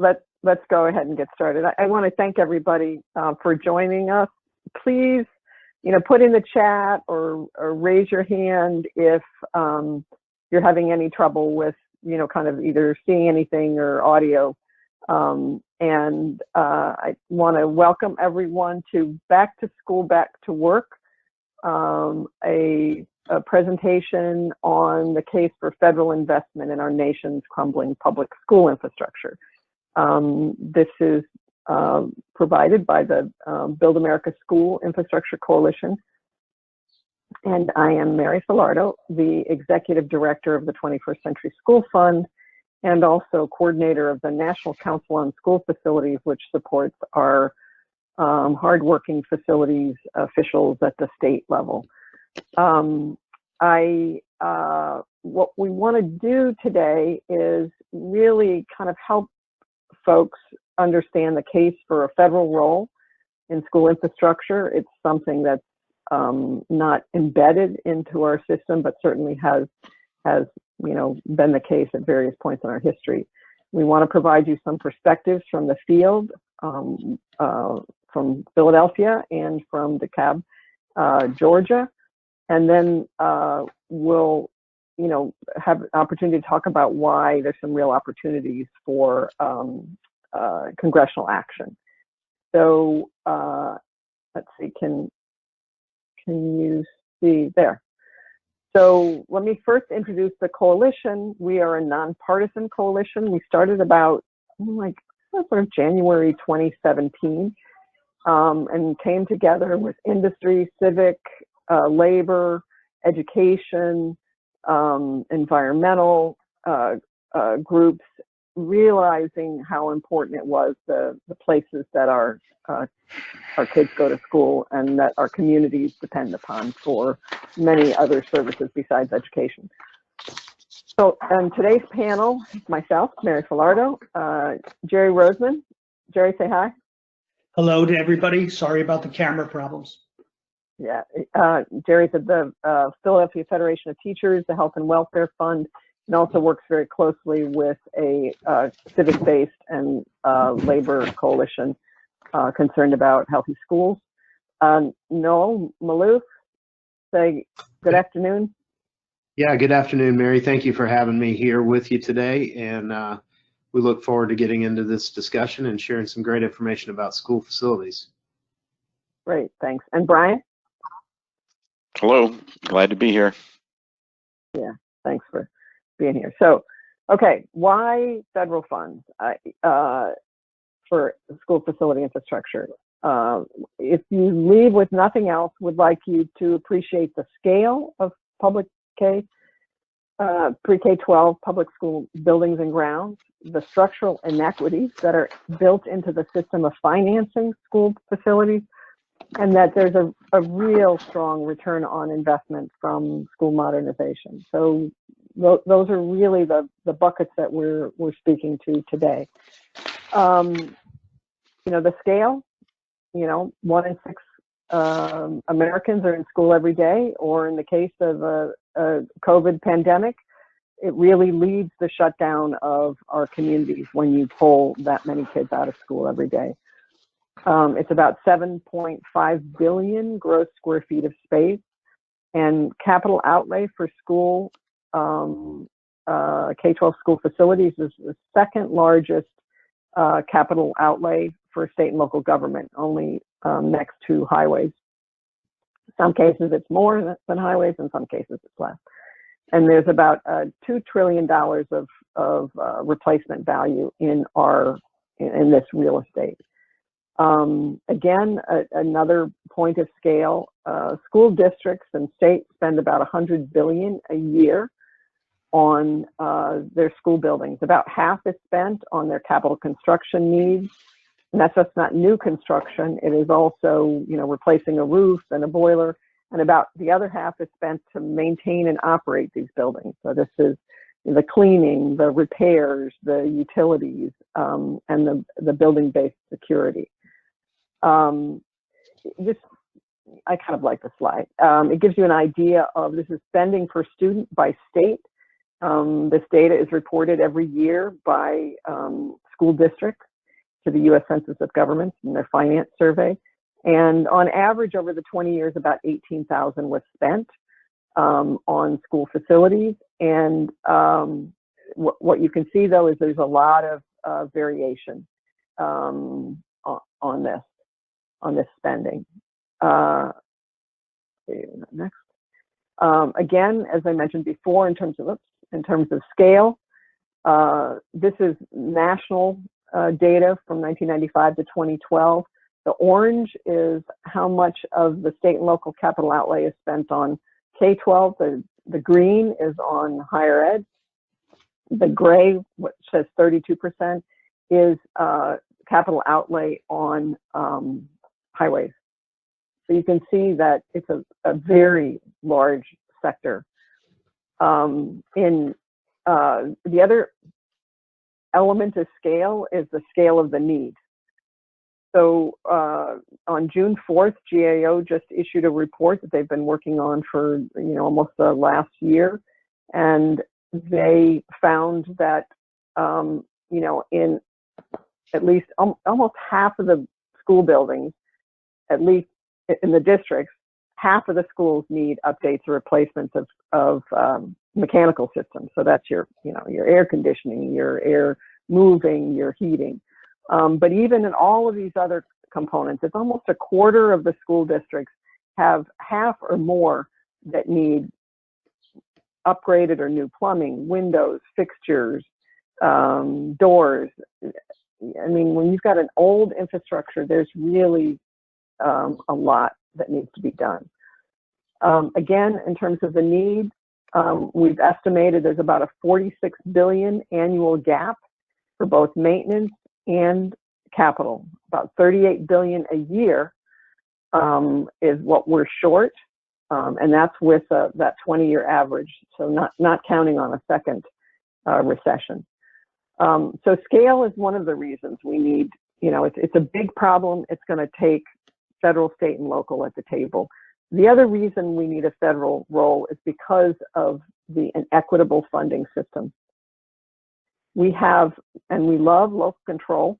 let's go ahead and get started. I want to thank everybody for joining us. Please, put in the chat or raise your hand if you're having any trouble with, kind of either seeing anything or audio. I want to welcome everyone to Back to School, Back to Work, a presentation on the case for federal investment in our nation's crumbling public school infrastructure. This is provided by the Build America School Infrastructure Coalition. And I am Mary Filardo, the Executive Director of the 21st Century School Fund, and also coordinator of the National Council on School Facilities, which supports our hardworking facilities officials at the state level. What we want to do today is really kind of help folks understand the case for a federal role in school infrastructure. It's something that's not embedded into our system, but certainly has been the case at various points in our history. We want to provide you some perspectives from the field, from Philadelphia and from Dekalb, Georgia, and then we'll have an opportunity to talk about why there's some real opportunities for congressional action. So let's see, can you see there? So let me first introduce the coalition. We are a nonpartisan coalition. We started about sort of January 2017 and came together with industry, civic, labor, education, environmental groups, realizing how important it was, the places that our kids go to school and that our communities depend upon for many other services besides education. So on today's panel, myself, Mary Filardo, Jerry Roseman. Jerry, say hi. Hello to everybody. Sorry about the camera problems. Yeah, Jerry's at the Philadelphia Federation of Teachers, the Health and Welfare Fund, and also works very closely with a civic-based and labor coalition concerned about healthy schools. Noel, Maloof, say good afternoon. Yeah, good afternoon, Mary. Thank you for having me here with you today, and we look forward to getting into this discussion and sharing some great information about school facilities. Great, thanks. And Brian? Hello, glad to be here. Yeah, thanks for being here. So, okay, why federal funds for school facility infrastructure? If you leave with nothing else, would like you to appreciate the scale of public pre-K-12 public school buildings and grounds, the structural inequities that are built into the system of financing school facilities, and that there's a real strong return on investment from school modernization. So those are really the buckets that we're speaking to today. The scale, 1 in 6 Americans are in school every day, or in the case of a COVID pandemic, it really leads the shutdown of our communities when you pull that many kids out of school every day. It's about 7.5 billion gross square feet of space, and capital outlay for school K-12 school facilities is the second largest capital outlay for state and local government, only next to highways. Some cases it's more than highways, in some cases it's less. And there's about $2 trillion of replacement value in this real estate. Again, another point of scale, school districts and states spend about $100 billion a year on their school buildings. About half is spent on their capital construction needs. And that's just not new construction. It is also, replacing a roof and a boiler. And about the other half is spent to maintain and operate these buildings. So this is the cleaning, the repairs, the utilities, and the building-based security. I kind of like the slide. It gives you an idea of, this is spending per student by state. This data is reported every year by school districts to the U.S. Census of Governments in their finance survey. And on average, over the 20 years, about $18,000 was spent on school facilities. And what you can see, though, is there's a lot of variation on this spending. Next. Again, as I mentioned before, in terms of scale, this is national data from 1995 to 2012. The orange is how much of the state and local capital outlay is spent on K-12. The green is on higher ed. The gray, which says 32%, is capital outlay on highways. So you can see that it's a very large sector. The other element of scale is the scale of the need. So on June 4th, GAO just issued a report that they've been working on for almost the last year, and they found that in at least almost half of the school buildings, at least in the districts, half of the schools need updates or replacements of mechanical systems. So that's your air conditioning, your air moving, your heating. But even in all of these other components, it's almost a quarter of the school districts have half or more that need upgraded or new plumbing, windows, fixtures, doors. I mean, when you've got an old infrastructure, there's really a lot that needs to be done. Again, in terms of the need, we've estimated there's about a $46 billion annual gap for both maintenance and capital. About $38 billion a year is what we're short, and that's with that 20-year average. So not counting on a second recession. So scale is one of the reasons we need. It's a big problem. It's going to take federal, state, and local at the table. The other reason we need a federal role is because of an equitable funding system. We have, and we love local control,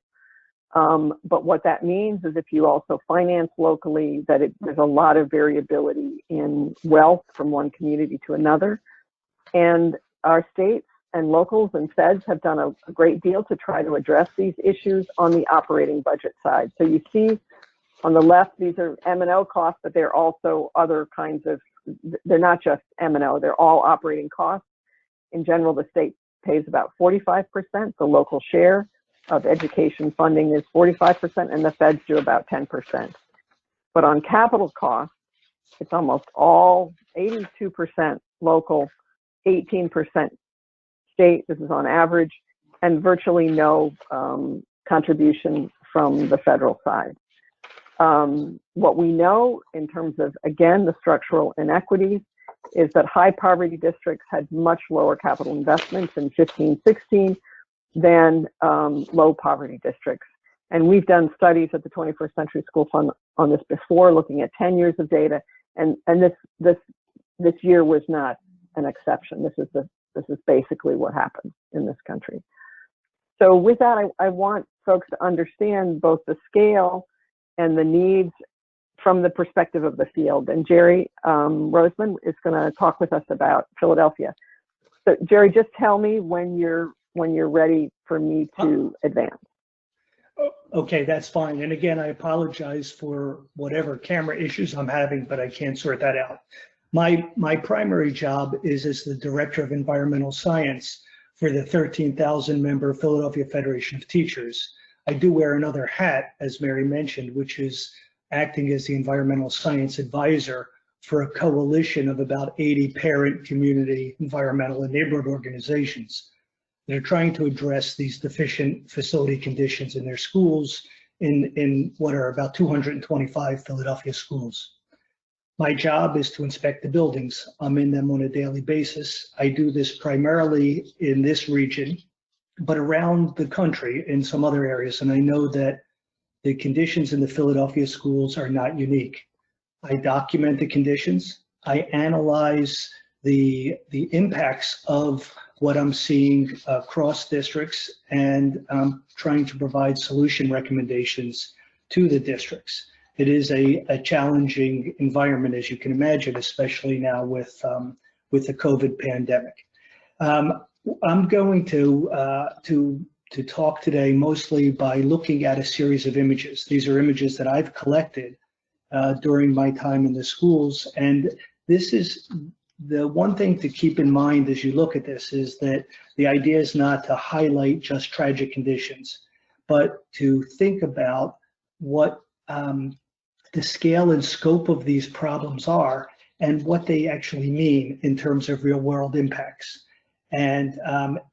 but what that means is if you also finance locally, that there's a lot of variability in wealth from one community to another. And our states and locals and feds have done a great deal to try to address these issues on the operating budget side. So you see on the left, these are M&O costs, but they're also other kinds of, they're not just M&O, they're all operating costs. In general, the state pays about 45%, the local share of education funding is 45%, and the feds do about 10%. But on capital costs, it's almost all 82% local, 18% state, this is on average, and virtually no contribution from the federal side. What we know in terms of, again, the structural inequities is that high poverty districts had much lower capital investments in 15-16 than low poverty districts. And we've done studies at the 21st Century School Fund on this before, looking at 10 years of data, and this year was not an exception. This is basically what happened in this country. So with that, I want folks to understand both the scale and the needs from the perspective of the field. And Jerry Roseman is going to talk with us about Philadelphia. So Jerry, just tell me when you're ready for me to advance. Okay, that's fine. And again, I apologize for whatever camera issues I'm having, but I can't sort that out. My primary job is as the Director of Environmental Science for the 13,000 member Philadelphia Federation of Teachers. I do wear another hat, as Mary mentioned, which is acting as the environmental science advisor for a coalition of about 80 parent, community, environmental, and neighborhood organizations. They're trying to address these deficient facility conditions in their schools in what are about 225 Philadelphia schools. My job is to inspect the buildings. I'm in them on a daily basis. I do this primarily in this region, but around the country in some other areas. And I know that the conditions in the Philadelphia schools are not unique. I document the conditions. I analyze the impacts of what I'm seeing across districts, and trying to provide solution recommendations to the districts. It is a challenging environment, as you can imagine, especially now with the COVID pandemic. I'm going to talk today mostly by looking at a series of images. These are images that I've collected during my time in the schools, and this is the one thing to keep in mind as you look at this, is that the idea is not to highlight just tragic conditions, but to think about what the scale and scope of these problems are and what they actually mean in terms of real world impacts. And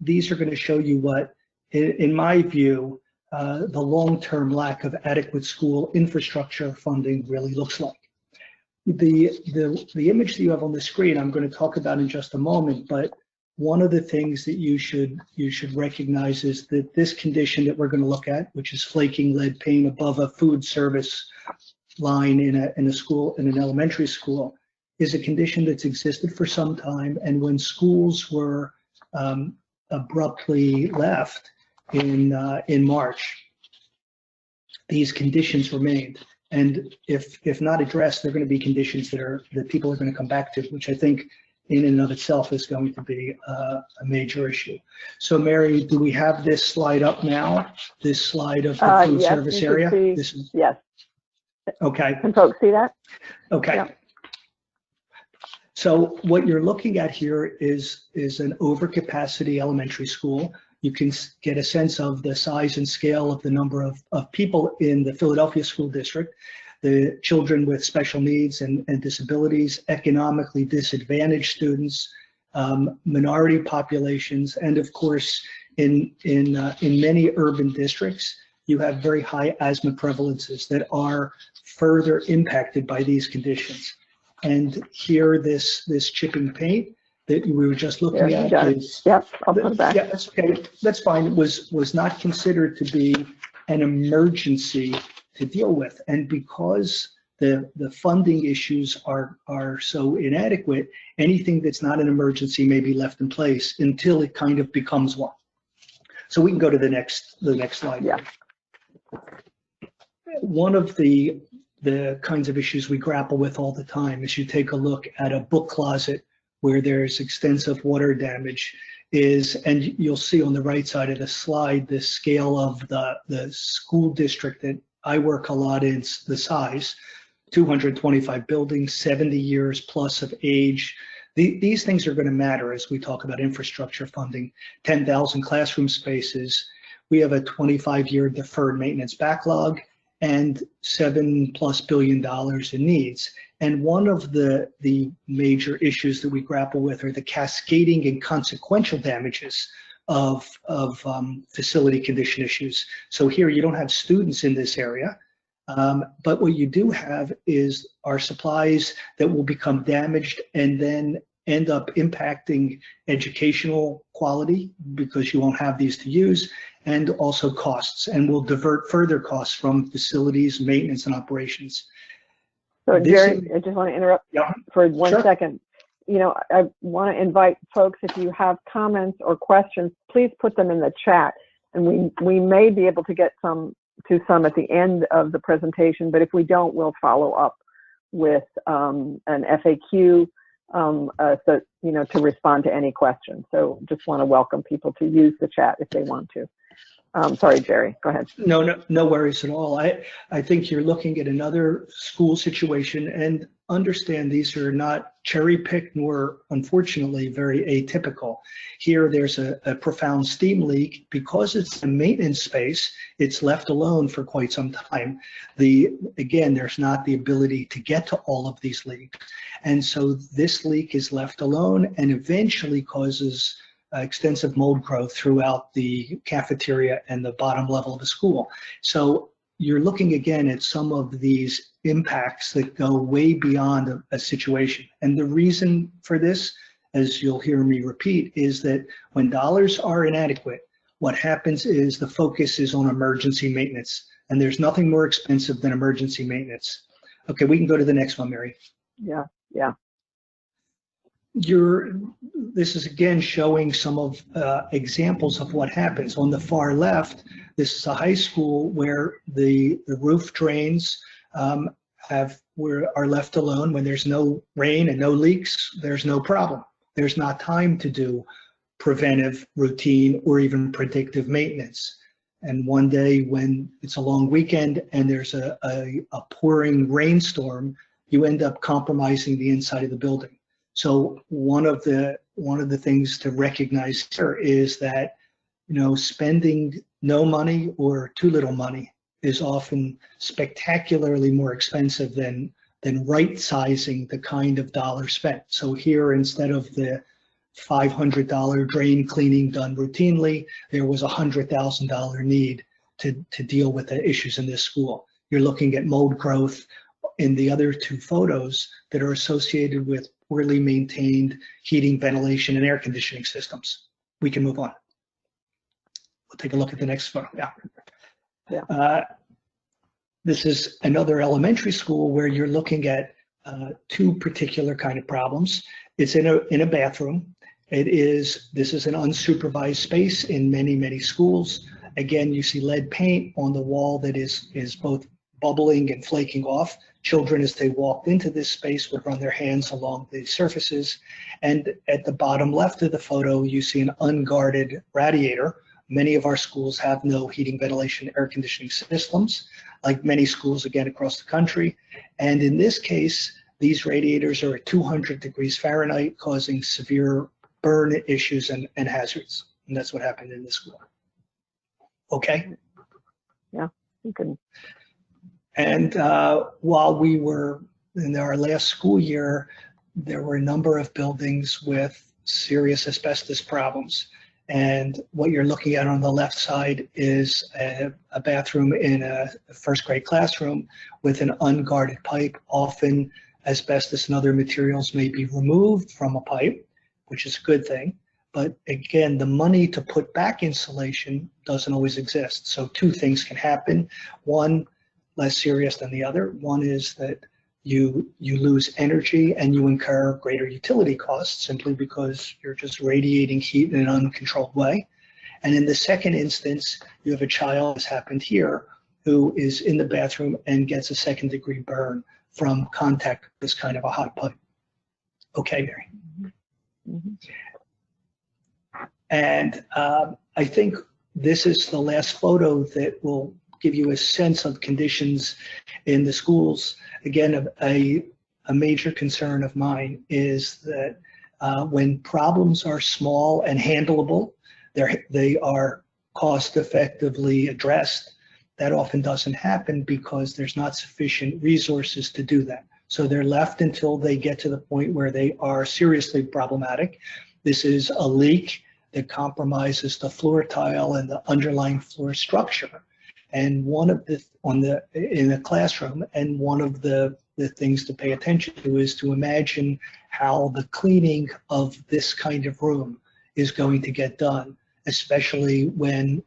these are going to show you what, in my view, the long-term lack of adequate school infrastructure funding really looks like. The image that you have on the screen, I'm going to talk about in just a moment, but one of the things that you should recognize is that this condition that we're going to look at, which is flaking lead paint above a food service line in a school, in an elementary school, is a condition that's existed for some time. And when schools were abruptly left in March, these conditions remained. And if not addressed, they're going to be conditions that people are going to come back to, which I think in and of itself is going to be a major issue. So Mary, do we have this slide up now? This slide of the food service area? Yes. Okay. Can folks see that? Okay. Yeah. So what you're looking at here is an overcapacity elementary school. You can get a sense of the size and scale of the number of people in the Philadelphia school district, the children with special needs and disabilities, economically disadvantaged students, minority populations, and of course, in many urban districts, you have very high asthma prevalences that are further impacted by these conditions. And here, this chipping paint that we were just looking at is, yep, I'll put it back. Yeah, that's okay. That's fine. It was not considered to be an emergency to deal with, and because the funding issues are so inadequate, anything that's not an emergency may be left in place until it kind of becomes one. So we can go to the next slide. Yeah. One of the kinds of issues we grapple with all the time is you take a look at a book closet where there's extensive water damage and you'll see on the right side of the slide the scale of the school district that I work a lot in, the size, 225 buildings, 70 years plus of age. These things are going to matter as we talk about infrastructure funding. 10,000 classroom spaces. We have a 25-year deferred maintenance backlog and $7+ billion in needs. And one of the major issues that we grapple with are the cascading and consequential damages of facility condition issues. So here you don't have students in this area, but what you do have is our supplies that will become damaged and then end up impacting educational quality because you won't have these to use, and also costs, and will divert further costs from facilities, maintenance, and operations. So Jerry, I just want to interrupt for one second. You know, I want to invite folks, if you have comments or questions, please put them in the chat, and we may be able to get some at the end of the presentation, but if we don't, we'll follow up with an FAQ so, you know, to respond to any questions. So just want to welcome people to use the chat if they want to. Sorry, Jerry, go ahead. No worries at all. I think you're looking at another school situation, and understand these are not cherry picked nor, unfortunately, very atypical. Here, there's a profound steam leak. Because it's a maintenance space, it's left alone for quite some time. Again, there's not the ability to get to all of these leaks. And so this leak is left alone and eventually causes extensive mold growth throughout the cafeteria and the bottom level of the school. So you're looking again at some of these impacts that go way beyond a situation. And the reason for this, as you'll hear me repeat, is that when dollars are inadequate, what happens is the focus is on emergency maintenance. And there's nothing more expensive than emergency maintenance. Okay, we can go to the next one, Mary. Yeah. this is again showing some of examples of what happens. On the far left, this is a high school where the roof drains are left alone. When there's no rain and no leaks, there's no problem. There's not time to do preventive, routine, or even predictive maintenance. And one day when it's a long weekend and there's a pouring rainstorm, you end up compromising the inside of the building. So one of the things to recognize here is that, spending no money or too little money is often spectacularly more expensive than right sizing the kind of dollar spent. So here, instead of the $500 drain cleaning done routinely, there was a $100,000 need to deal with the issues in this school. You're looking at mold growth in the other two photos that are associated with poorly maintained heating, ventilation, and air conditioning systems. We can move on. We'll take a look at the next photo. Yeah. This is another elementary school where you're looking at two particular kind of problems. It's in a bathroom. This is an unsupervised space in many schools. Again, you see lead paint on the wall that is both bubbling and flaking off. Children, as they walked into this space, would run their hands along the surfaces. And at the bottom left of the photo, you see an unguarded radiator. Many of our schools have no heating, ventilation, air conditioning systems, like many schools, again, across the country. And in this case, these radiators are at 200 degrees Fahrenheit, causing severe burn issues and hazards. And that's what happened in this school. Okay? Yeah, you can. And while we were in our last school year, there were a number of buildings with serious asbestos problems. And what you're looking at on the left side is a bathroom in a first grade classroom with an unguarded pipe. Often asbestos and other materials may be removed from a pipe, which is a good thing. But again, the money to put back insulation doesn't always exist. So two things can happen. One, less serious than the other. One is that you lose energy and you incur greater utility costs simply because you're just radiating heat in an uncontrolled way. And in the second instance, you have a child, as happened here, who is in the bathroom and gets a second-degree burn from contact with this kind of a hot pipe. Okay, Mary. Mm-hmm. And I think this is the last photo that will give you a sense of conditions in the schools. Again, a major concern of mine is that when problems are small and handleable, they are cost effectively addressed. That often doesn't happen because there's not sufficient resources to do that. So they're left until they get to the point where they are seriously problematic. This is a leak that compromises the floor tile and the underlying floor structure. And one of in the classroom, and one of the things to pay attention to is to imagine how the cleaning of this kind of room is going to get done, especially when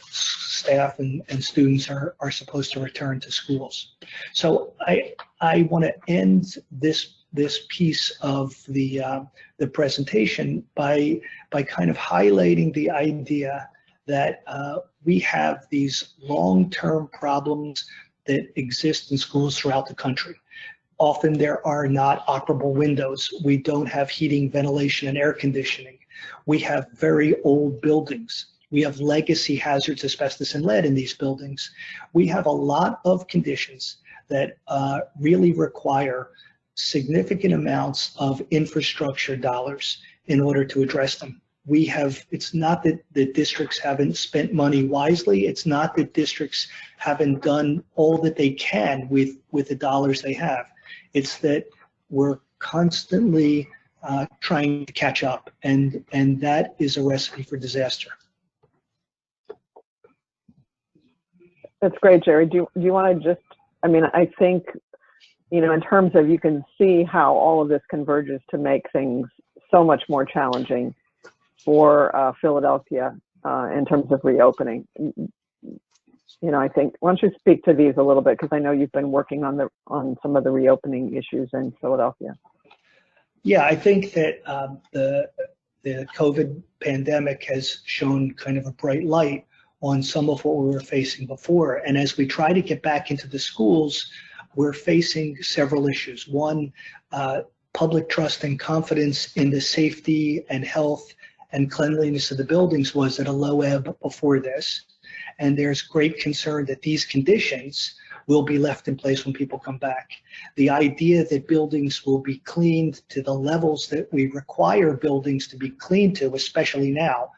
staff and students are supposed to return to schools. So I want to end this piece of the presentation by kind of highlighting the idea that we have these long-term problems that exist in schools throughout the country. Often there are not operable windows. We don't have heating, ventilation, and air conditioning. We have very old buildings. We have legacy hazards, asbestos and lead in these buildings. We have a lot of conditions that really require significant amounts of infrastructure dollars in order to address them. It's not that the districts haven't spent money wisely. It's not that districts haven't done all that they can with the dollars they have. It's that we're constantly trying to catch up, and that is a recipe for disaster. That's great, Jerry. Do you want to just, I think, in terms of, you can see how all of this converges to make things so much more challenging for Philadelphia in terms of reopening. I think, why don't you speak to these a little bit, because I know you've been working on some of the reopening issues in Philadelphia. Yeah, I think that the COVID pandemic has shown kind of a bright light on some of what we were facing before. And as we try to get back into the schools, we're facing several issues. One, public trust and confidence in the safety and health and cleanliness of the buildings was at a low ebb before this. And there's great concern that these conditions will be left in place when people come back. The idea that buildings will be cleaned to the levels that we require buildings to be cleaned to, especially now,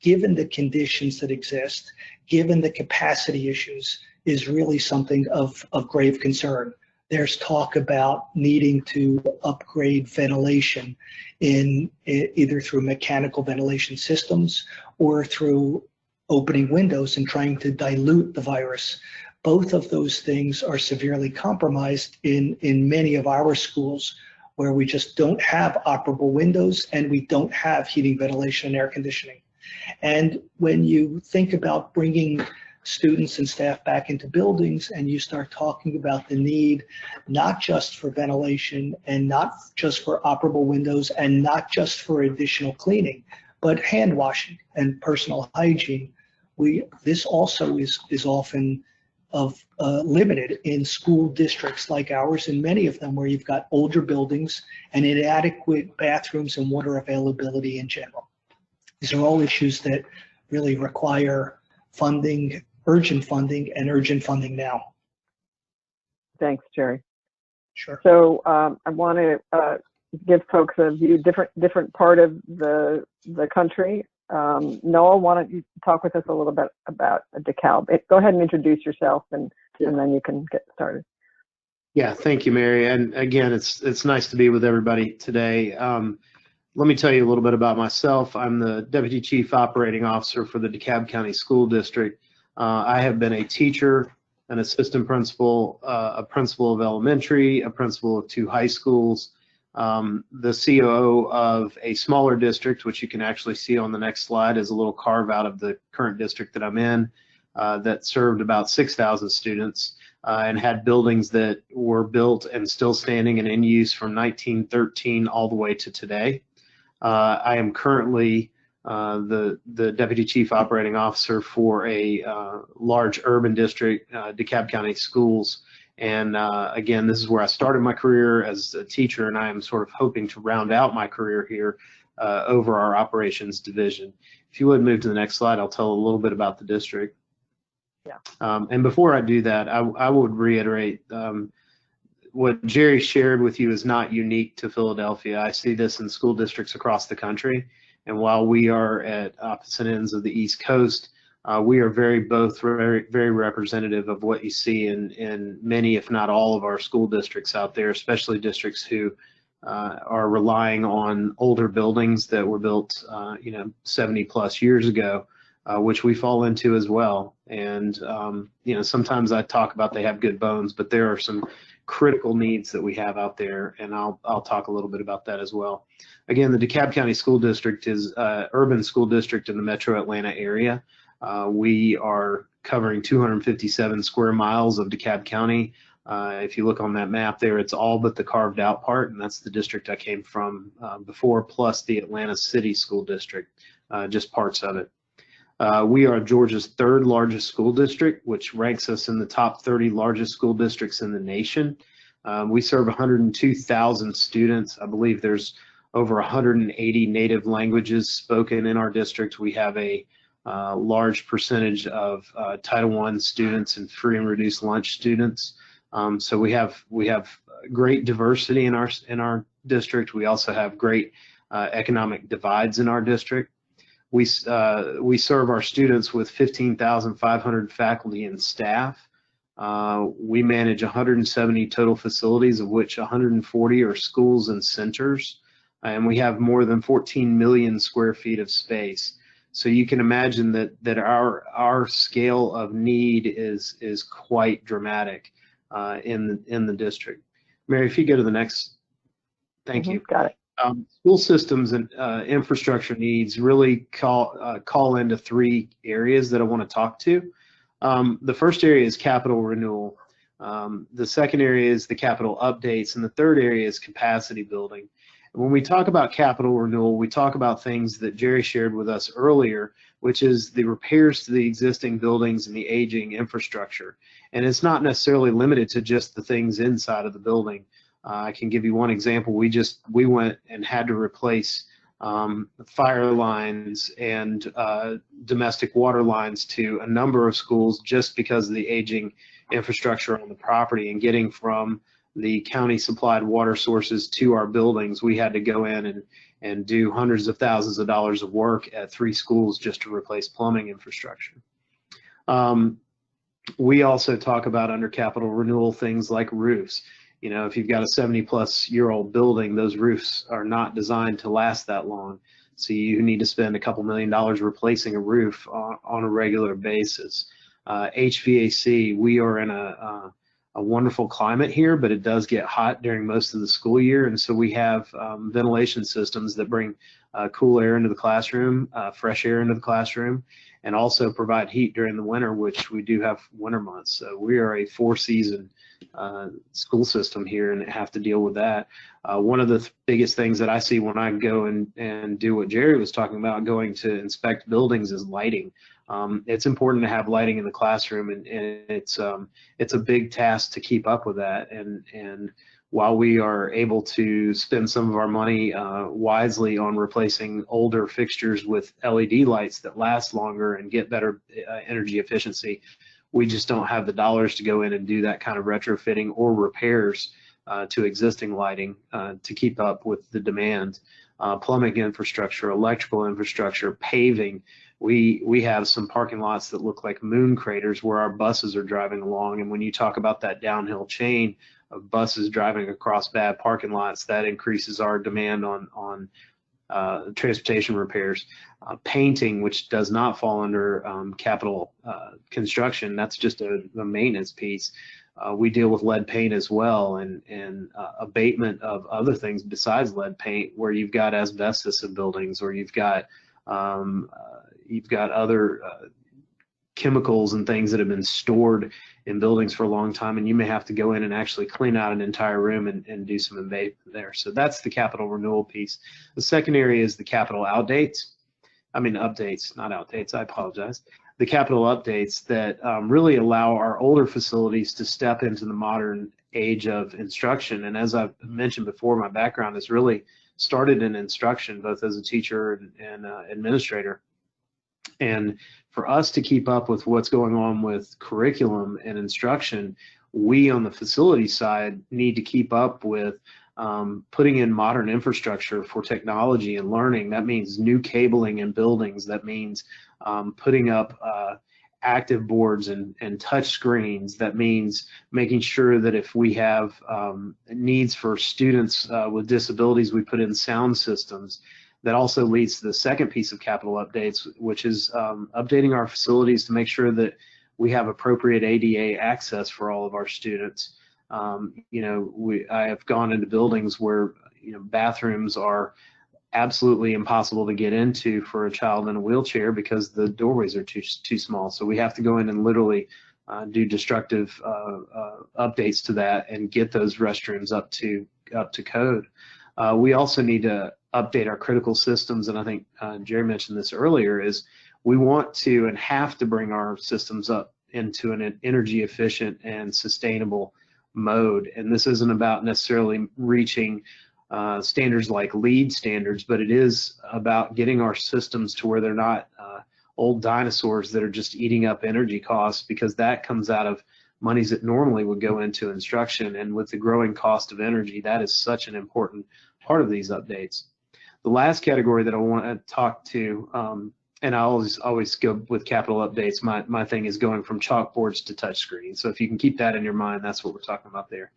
given the conditions that exist, given the capacity issues, is really something of grave concern. There's talk about needing to upgrade ventilation in either through mechanical ventilation systems or through opening windows and trying to dilute the virus. Both of those things are severely compromised in many of our schools where we just don't have operable windows and we don't have heating, ventilation, and air conditioning. And when you think about bringing students and staff back into buildings and you start talking about the need not just for ventilation and not just for operable windows and not just for additional cleaning, but hand washing and personal hygiene, this also is often limited in school districts like ours, and many of them where you've got older buildings and inadequate bathrooms and water availability in general. These are all issues that really require funding, urgent funding, and urgent funding now. Thanks, Jerry. Sure. So I want to give folks a view, different part of the country. Noel, why don't you talk with us a little bit about Dekalb? Go ahead and introduce yourself, and then you can get started. Yeah, thank you, Mary. And again, it's nice to be with everybody today. Let me tell you a little bit about myself. I'm the Deputy Chief Operating Officer for the Dekalb County School District. I have been a teacher, an assistant principal, a principal of elementary, a principal of 2 high schools, the COO of a smaller district, which you can actually see on the next slide as a little carve out of the current district that I'm in, that served about 6,000 students and had buildings that were built and still standing and in use from 1913 all the way to today. I am currently the Deputy Chief Operating Officer for a large urban district, DeKalb County Schools. And again, this is where I started my career as a teacher, and I am sort of hoping to round out my career here over our operations division. If you would move to the next slide, I'll tell a little bit about the district. Yeah. And before I do that, I would reiterate what Jerry shared with you is not unique to Philadelphia. I see this in school districts across the country. And while we are at opposite ends of the East Coast, we are both very representative of what you see in many, if not all, of our school districts out there, especially districts who are relying on older buildings that were built, 70 plus years ago, which we fall into as well. And sometimes I talk about they have good bones, but there are some critical needs that we have out there, and I'll talk a little bit about that as well. Again, the DeKalb County School District is an urban school district in the metro Atlanta area. We are covering 257 square miles of DeKalb County. If you look on that map there, it's all but the carved out part, and that's the district I came from before, plus the Atlanta City School District, just parts of it. We are Georgia's 3rd largest school district, which ranks us in the top 30 largest school districts in the nation. We serve 102,000 students. I believe there's over 180 native languages spoken in our district. We have a large percentage of Title I students and free and reduced lunch students. So we have great diversity in our district. We also have great economic divides in our district. We serve our students with 15,500 faculty and staff. We manage 170 total facilities, of which 140 are schools and centers, and we have more than 14 million square feet of space. So you can imagine that our scale of need is quite dramatic in the district. Mary, if you go to the next, thank you. Got it. School systems and infrastructure needs really call into 3 areas that I want to talk to. The first area is capital renewal. The second area is the capital updates, and the third area is capacity building. When we talk about capital renewal, we talk about things that Jerry shared with us earlier, which is the repairs to the existing buildings and the aging infrastructure. And it's not necessarily limited to just the things inside of the building. I can give you one example. We went and had to replace fire lines and domestic water lines to a number of schools just because of the aging infrastructure on the property, and getting from the county supplied water sources to our buildings. We had to go in and do hundreds of thousands of dollars of work at 3 schools just to replace plumbing infrastructure. We also talk about under capital renewal things like roofs. You know, if you've got a 70-plus-year-old building, those roofs are not designed to last that long. So you need to spend a couple $1 million replacing a roof on a regular basis. HVAC, we are in a wonderful climate here, but it does get hot during most of the school year, and so we have ventilation systems that bring cool air into the classroom, fresh air into the classroom, and also provide heat during the winter, which we do have winter months. So we are a 4-season school system here and have to deal with that. One of the biggest things that I see when I go and do what Jerry was talking about, going to inspect buildings, is lighting. It's important to have lighting in the classroom, and it's a big task to keep up with that. And while we are able to spend some of our money wisely on replacing older fixtures with LED lights that last longer and get better energy efficiency, we just don't have the dollars to go in and do that kind of retrofitting or repairs to existing lighting to keep up with the demand. Plumbing infrastructure, electrical infrastructure, paving. We have some parking lots that look like moon craters where our buses are driving along, and when you talk about that downhill chain of buses driving across bad parking lots, that increases our demand on transportation repairs. Painting, which does not fall under capital construction, that's just a maintenance piece. We deal with lead paint as well, and abatement of other things besides lead paint, where you've got asbestos in buildings, or you've got other chemicals and things that have been stored in buildings for a long time, and you may have to go in and actually clean out an entire room and do some abatement there. So that's the capital renewal piece. The second area is the capital updates, not outdates, I apologize. The capital updates that really allow our older facilities to step into the modern age of instruction. And as I've mentioned before, my background has really started in instruction, both as a teacher and administrator. And for us to keep up with what's going on with curriculum and instruction, we on the facility side need to keep up with putting in modern infrastructure for technology and learning. That means new cabling in buildings. That means putting up active boards and touch screens. That means making sure that if we have needs for students with disabilities, we put in sound systems. That also leads to the second piece of capital updates, which is updating our facilities to make sure that we have appropriate ADA access for all of our students. I have gone into buildings where bathrooms are absolutely impossible to get into for a child in a wheelchair because the doorways are too small. So we have to go in and literally do destructive updates to that and get those restrooms up to code. We also need to update our critical systems, and I think Jerry mentioned this earlier, is we want to and have to bring our systems up into an energy efficient and sustainable mode. And this isn't about necessarily reaching standards like LEED standards, but it is about getting our systems to where they're not old dinosaurs that are just eating up energy costs, because that comes out of monies that normally would go into instruction. And with the growing cost of energy, that is such an important part of these updates. The last category that I want to talk to, and I always go with capital updates, my thing is going from chalkboards to touchscreens. So if you can keep that in your mind, that's what we're talking about there.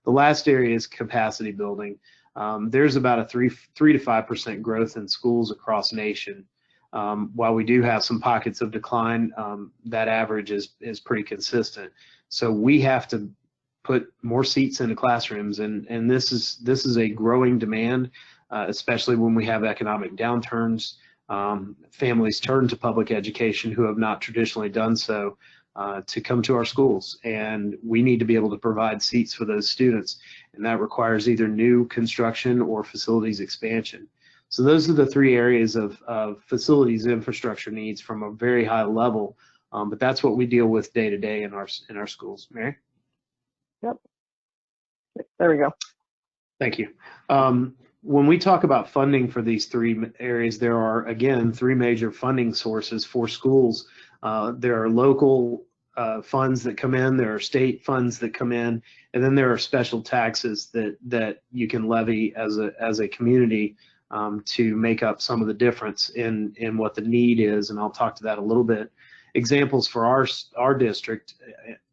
The last area is capacity building. There's about a 3 to 5% growth in schools across the nation. While we do have some pockets of decline, that average is pretty consistent. So we have to put more seats into classrooms, and this is a growing demand, especially when we have economic downturns. Families turn to public education who have not traditionally done so to come to our schools, and we need to be able to provide seats for those students, and that requires either new construction or facilities expansion. So those are the three areas of facilities infrastructure needs from a very high level, but that's what we deal with day to day in our schools. Mary? Yep. There we go. Thank you. When we talk about funding for these three areas, there are, again, three major funding sources for schools. There are local funds that come in, there are state funds that come in, and then there are special taxes that you can levy as a community to make up some of the difference in what the need is, and I'll talk to that a little bit. Examples for our district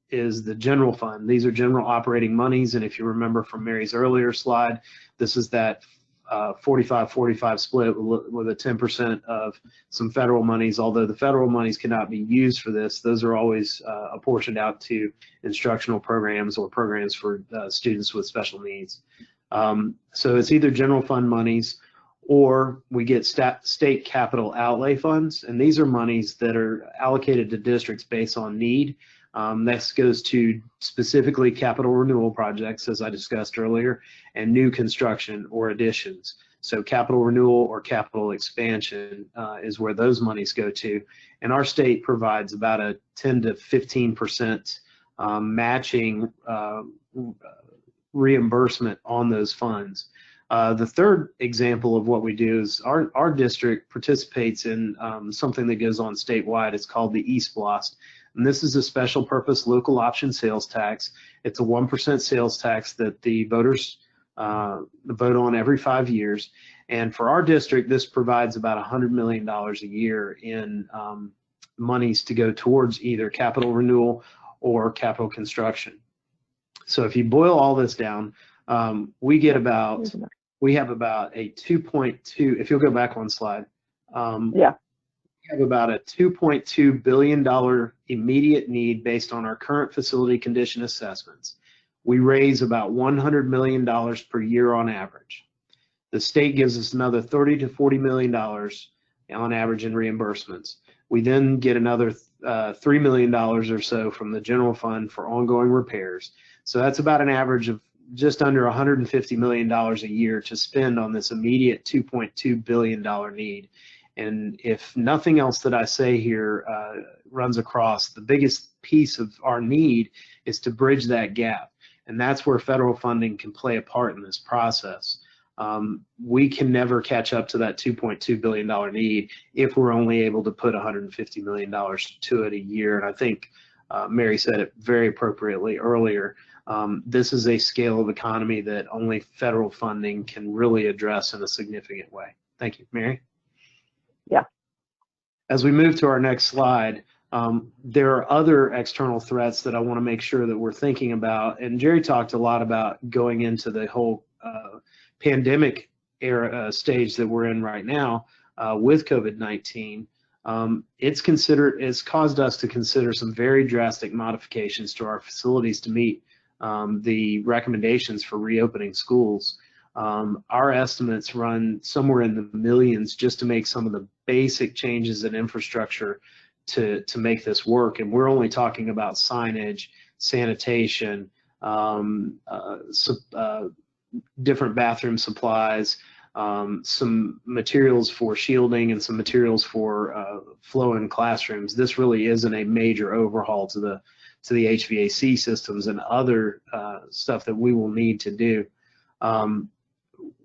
is the general fund. These are general operating monies, and if you remember from Mary's earlier slide, this is that 45-45 split with a 10% of some federal monies. Although the federal monies cannot be used for this, those are always apportioned out to instructional programs or programs for students with special needs. So it's either general fund monies, or we get state capital outlay funds, and these are monies that are allocated to districts based on need. This goes to specifically capital renewal projects, as I discussed earlier, and new construction or additions. So capital renewal or capital expansion is where those monies go to. And our state provides about a 10 to 15% matching reimbursement on those funds. The third example of what we do is our district participates in something that goes on statewide. It's called the East Blast. And this is a special purpose local option sales tax. It's a 1% sales tax that the voters vote on every 5 years. And for our district, this provides about $100 million a year in monies to go towards either capital renewal or capital construction. So if you boil all this down, we have about a 2.2, if you'll go back one slide. Yeah. We have about a $2.2 billion immediate need based on our current facility condition assessments. We raise about $100 million per year on average. The state gives us another $30 to $40 million on average in reimbursements. We then get another $3 million or so from the general fund for ongoing repairs. So that's about an average of just under $150 million a year to spend on this immediate $2.2 billion need. And if nothing else that I say here runs across, the biggest piece of our need is to bridge that gap. And that's where federal funding can play a part in this process. We can never catch up to that $2.2 billion need if we're only able to put $150 million to it a year. And I think Mary said it very appropriately earlier. This is a scale of economy that only federal funding can really address in a significant way. Thank you, Mary. Yeah. As we move to our next slide, there are other external threats that I want to make sure that we're thinking about. And Jerry talked a lot about going into the whole pandemic era stage that we're in right now with COVID-19. It's caused us to consider some very drastic modifications to our facilities to meet the recommendations for reopening schools. Our estimates run somewhere in the millions just to make some of the basic changes in infrastructure to make this work. And we're only talking about signage, sanitation, different bathroom supplies, some materials for shielding, and some materials for flow in classrooms. This really isn't a major overhaul to the HVAC systems and other stuff that we will need to do.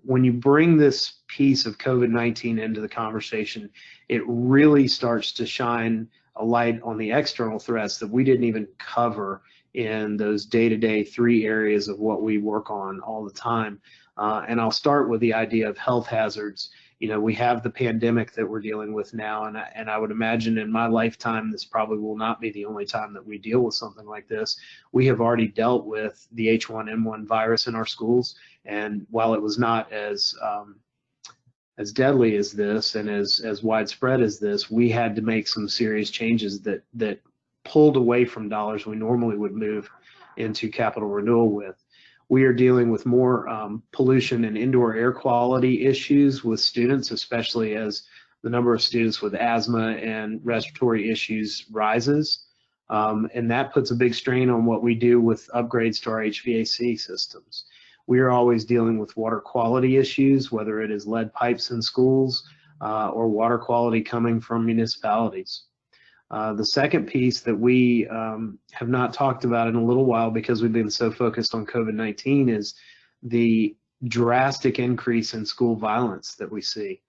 When you bring this piece of COVID-19 into the conversation, it really starts to shine a light on the external threats that we didn't even cover in those day-to-day three areas of what we work on all the time. And I'll start with the idea of health hazards. You know, we have the pandemic that we're dealing with now, and I would imagine in my lifetime, this probably will not be the only time that we deal with something like this. We have already dealt with the H1N1 virus in our schools, and while it was not as deadly as this and as widespread as this, we had to make some serious changes that pulled away from dollars we normally would move into capital renewal with. We are dealing with more pollution and indoor air quality issues with students, especially as the number of students with asthma and respiratory issues rises. And that puts a big strain on what we do with upgrades to our HVAC systems. We are always dealing with water quality issues, whether it is lead pipes in schools or water quality coming from municipalities. The second piece that we have not talked about in a little while because we've been so focused on COVID-19 is the drastic increase in school violence that we see.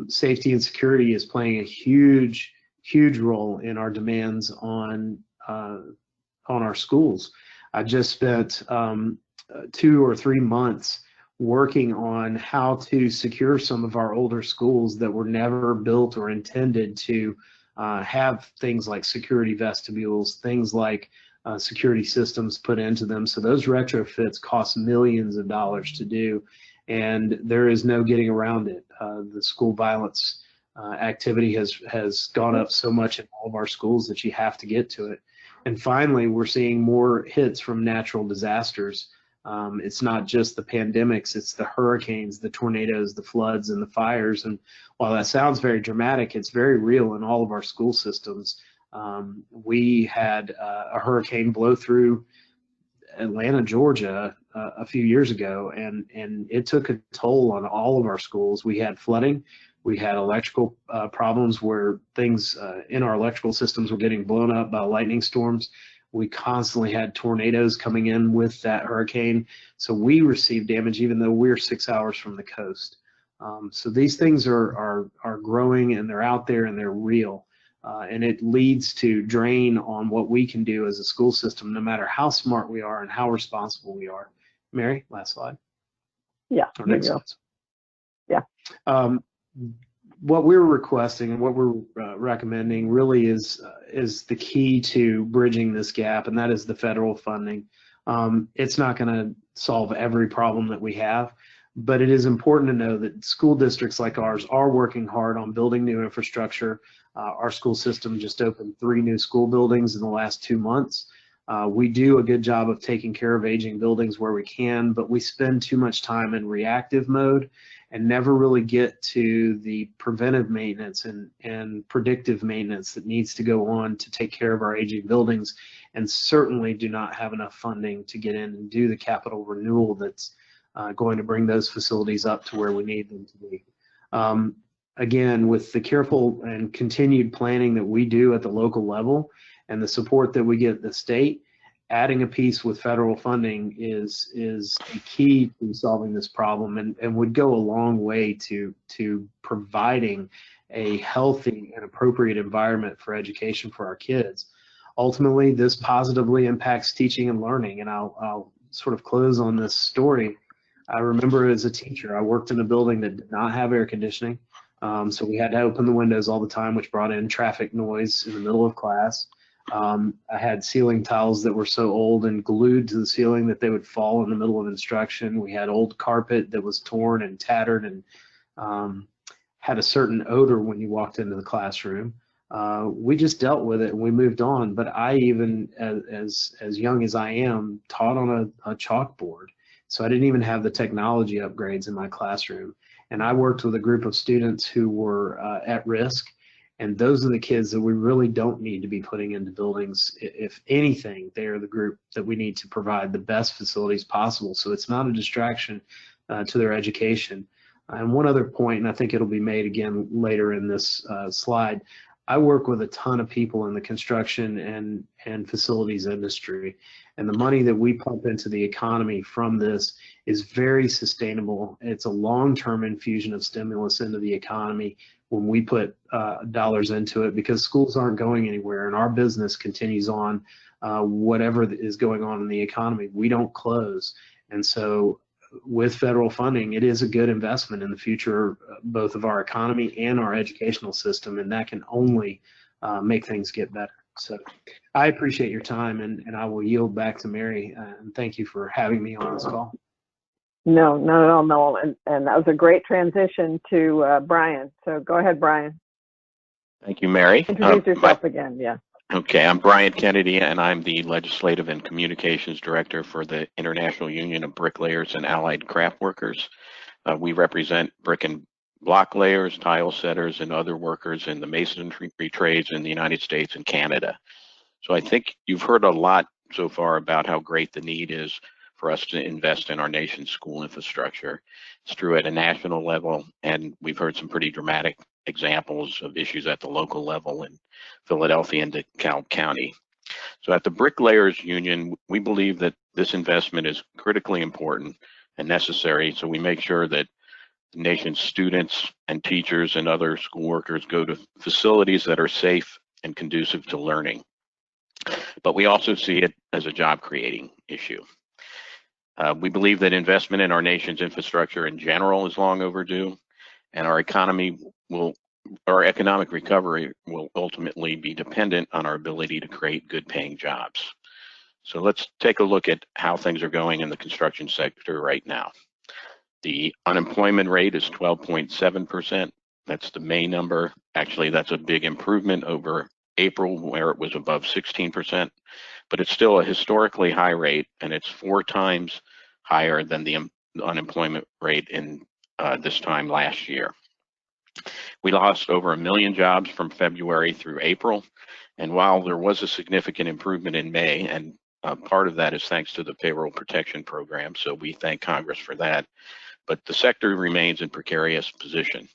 Safety and security is playing a huge role in our demands on our schools. I just spent 2 or 3 months working on how to secure some of our older schools that were never built or intended to have things like security vestibules, things like security systems put into them. So those retrofits cost millions of dollars to do, and there is no getting around it. The school violence activity has gone up so much in all of our schools that you have to get to it. And finally, we're seeing more hits from natural disasters. It's not just the pandemics, it's the hurricanes, the tornadoes, the floods, and the fires. And while that sounds very dramatic, it's very real in all of our school systems. We had a hurricane blow through Atlanta, Georgia a few years ago, and it took a toll on all of our schools. We had flooding. We had electrical problems where things in our electrical systems were getting blown up by lightning storms. We constantly had tornadoes coming in with that hurricane. So we received damage even though we're 6 hours from the coast. So these things are growing, and they're out there, and they're real. And it leads to drain on what we can do as a school system, no matter how smart we are and how responsible we are. Mary, last slide. Yeah, Or next slide. Yeah. What we're requesting and what we're recommending really is the key to bridging this gap, and that is the federal funding. It's not going to solve every problem that we have, but it is important to know that school districts like ours are working hard on building new infrastructure. Our school system just opened 3 new school buildings in the last 2 months. We do a good job of taking care of aging buildings where we can, but we spend too much time in reactive mode and never really get to the preventive maintenance and predictive maintenance that needs to go on to take care of our aging buildings, and certainly do not have enough funding to get in and do the capital renewal that's going to bring those facilities up to where we need them to be. Again, with the careful and continued planning that we do at the local level and the support that we get at the state, adding a piece with federal funding is a key to solving this problem, and would go a long way to providing a healthy and appropriate environment for education for our kids. Ultimately, this positively impacts teaching and learning, and I'll sort of close on this story. I remember as a teacher, I worked in a building that did not have air conditioning, so we had to open the windows all the time, which brought in traffic noise in the middle of class. I had ceiling tiles that were so old and glued to the ceiling that they would fall in the middle of instruction. We had old carpet that was torn and tattered and had a certain odor when you walked into the classroom. We just dealt with it and we moved on. But I even, as young as I am, taught on a chalkboard. So I didn't even have the technology upgrades in my classroom. And I worked with a group of students who were at risk. And those are the kids that we really don't need to be putting into buildings. If anything, they are the group that we need to provide the best facilities possible. So it's not a distraction to their education. And one other point, and I think it'll be made again later in this slide, I work with a ton of people in the construction and facilities industry. And the money that we pump into the economy from this is very sustainable. It's a long-term infusion of stimulus into the economy when we put dollars into it, because schools aren't going anywhere and our business continues on, whatever is going on in the economy. We don't close. And so with federal funding, it is a good investment in the future, both of our economy and our educational system, and that can only make things get better. So I appreciate your time, and I will yield back to Mary, and thank you for having me on this call. No, not at all, Noel. And that was a great transition to Brian. So go ahead, Brian. Thank you, Mary. Introduce yourself again, yeah. Okay, I'm Brian Kennedy, and I'm the Legislative and Communications Director for the International Union of Bricklayers and Allied Craftworkers. We represent brick and block layers, tile setters, and other workers in the masonry trades in the United States and Canada. So I think you've heard a lot so far about how great the need is for us to invest in our nation's school infrastructure. It's true at a national level, and we've heard some pretty dramatic examples of issues at the local level in Philadelphia and DeKalb County. So at the Bricklayers Union, we believe that this investment is critically important and necessary, so we make sure that the nation's students and teachers and other school workers go to facilities that are safe and conducive to learning. But we also see it as a job creating issue. We believe that investment in our nation's infrastructure in general is long overdue, and our economic recovery will ultimately be dependent on our ability to create good paying jobs. So let's take a look at how things are going in the construction sector right now. The unemployment rate is 12.7%. That's the May number. Actually, that's a big improvement over April, where it was above 16%, but it's still a historically high rate, and it's 4 times higher than the unemployment rate in this time last year. We lost over 1 million jobs from February through April, and while there was a significant improvement in May, and part of that is thanks to the payroll protection program, so we thank Congress for that, but the sector remains in precarious position.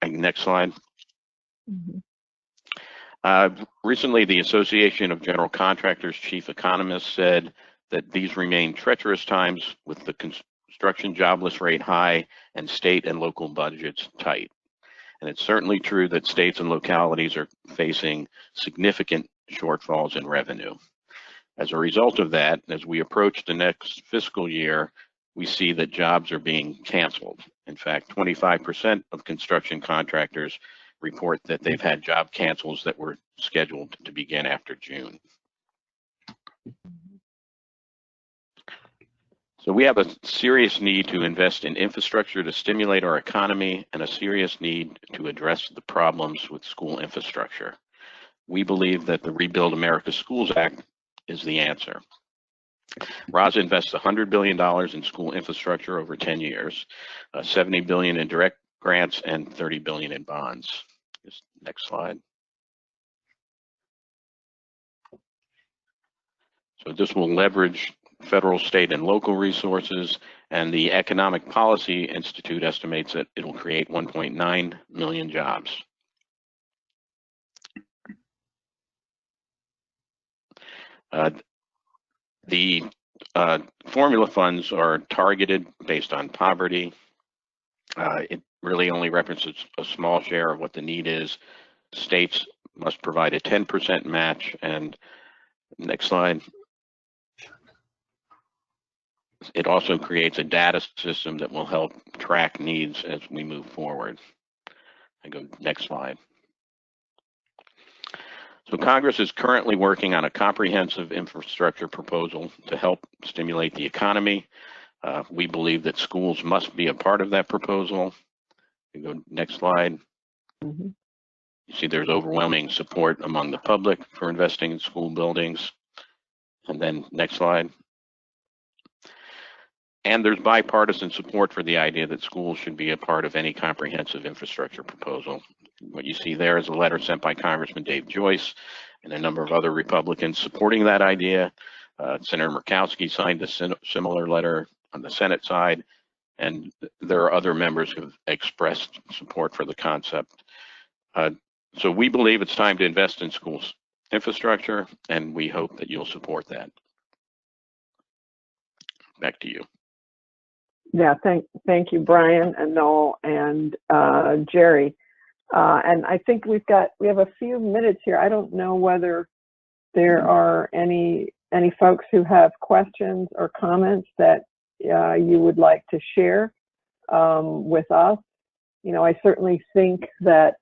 Next slide. Mm-hmm. Recently, the Association of General Contractors chief economist said that these remain treacherous times with the construction jobless rate high and state and local budgets tight. And it's certainly true that states and localities are facing significant shortfalls in revenue. As a result of that, as we approach the next fiscal year, we see that jobs are being canceled. In fact, 25% of construction contractors report that they've had job cancels that were scheduled to begin after June. So we have a serious need to invest in infrastructure to stimulate our economy and a serious need to address the problems with school infrastructure. We believe that the Rebuild America Schools Act is the answer. RASA invests $100 billion in school infrastructure over 10 years, $70 billion in direct grants and $30 billion in bonds. Just next slide. So this will leverage federal, state, and local resources, and the Economic Policy Institute estimates that it'll create 1.9 million jobs. The formula funds are targeted based on poverty. It really only represents a small share of what the need is. States must provide a 10% match. And next slide. It also creates a data system that will help track needs as we move forward. I go next slide. So Congress is currently working on a comprehensive infrastructure proposal to help stimulate the economy. We believe that schools must be a part of that proposal. You go next slide. Mm-hmm. You see there's overwhelming support among the public for investing in school buildings. And then next slide. And there's bipartisan support for the idea that schools should be a part of any comprehensive infrastructure proposal. What you see there is a letter sent by Congressman Dave Joyce and a number of other Republicans supporting that idea. Senator Murkowski signed a similar letter on the Senate side, and there are other members who have expressed support for the concept. So we believe it's time to invest in schools infrastructure, and we hope that you'll support that. Back to you. Yeah, thank you, Brian and Noel and Jerry. And I think we have a few minutes here. I don't know whether there are any folks who have questions or comments that you would like to share with us. You know, I certainly think that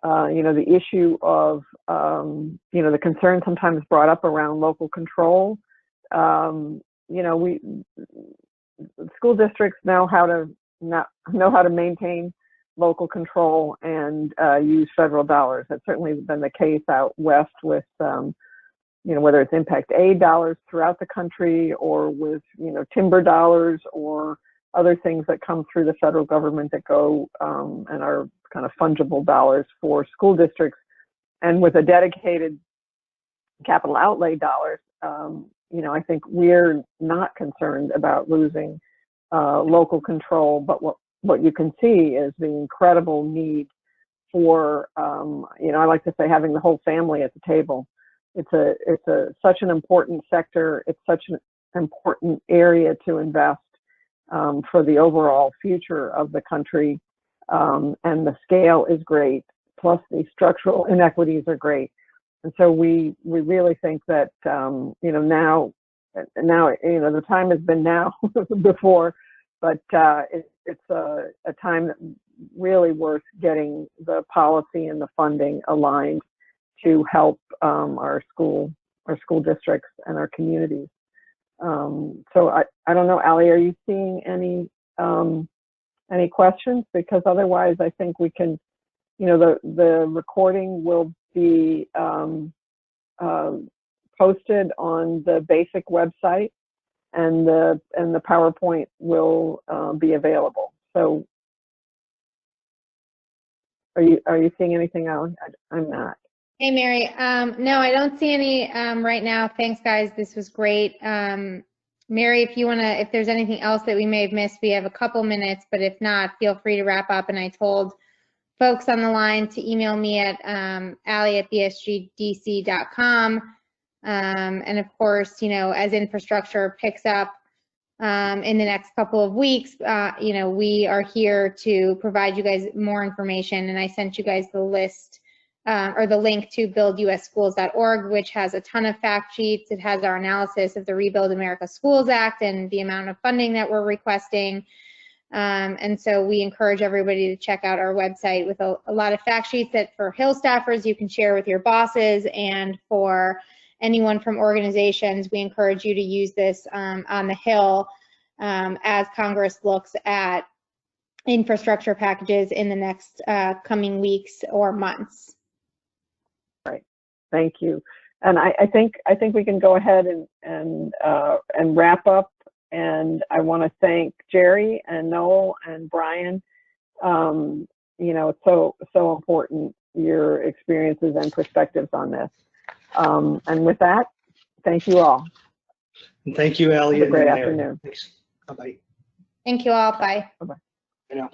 the issue of the concern sometimes brought up around local control. School districts know how to maintain local control and use federal dollars. That's certainly been the case out west with, whether it's impact aid dollars throughout the country or with, timber dollars or other things that come through the federal government that go and are kind of fungible dollars for school districts. And with a dedicated capital outlay dollars, you know, I think we're not concerned about losing local control, but what you can see is the incredible need for, you know, I like to say having the whole family at the table. It's such an important sector. It's such an important area to invest for the overall future of the country, and the scale is great. Plus, the structural inequities are great. And so we really think that, you know, now, you know, the time has been now before, but it's a time that really worth getting the policy and the funding aligned to help our school districts and our communities. So I don't know, Allie, are you seeing any questions? Because otherwise, I think we can, you know, the recording will be posted on the basic website, and the PowerPoint will be available. So are you seeing anything, Allie? I'm not. Hey, Mary. No, I don't see any right now. Thanks, guys. This was great. Mary, if there's anything else that we may have missed, we have a couple minutes, but if not, feel free to wrap up. And I told folks on the line to email me at allie@bsgdc.com. And of course, you know, as infrastructure picks up in the next couple of weeks, you know, we are here to provide you guys more information. And I sent you guys the list or the link to buildusschools.org, which has a ton of fact sheets. It has our analysis of the Rebuild America Schools Act and the amount of funding that we're requesting. And so we encourage everybody to check out our website with a lot of fact sheets that for Hill staffers you can share with your bosses, and for anyone from organizations, we encourage you to use this on the Hill as Congress looks at infrastructure packages in the next coming weeks or months. Right. Thank you. And I think we can go ahead and wrap up. And I want to thank Jerry and Noel and Brian. You know, it's so important, your experiences and perspectives on this. And with that, thank you all. And thank you, Allie. Have a great afternoon. Thanks. Bye-bye. Thank you all. Bye. Bye-bye. You know.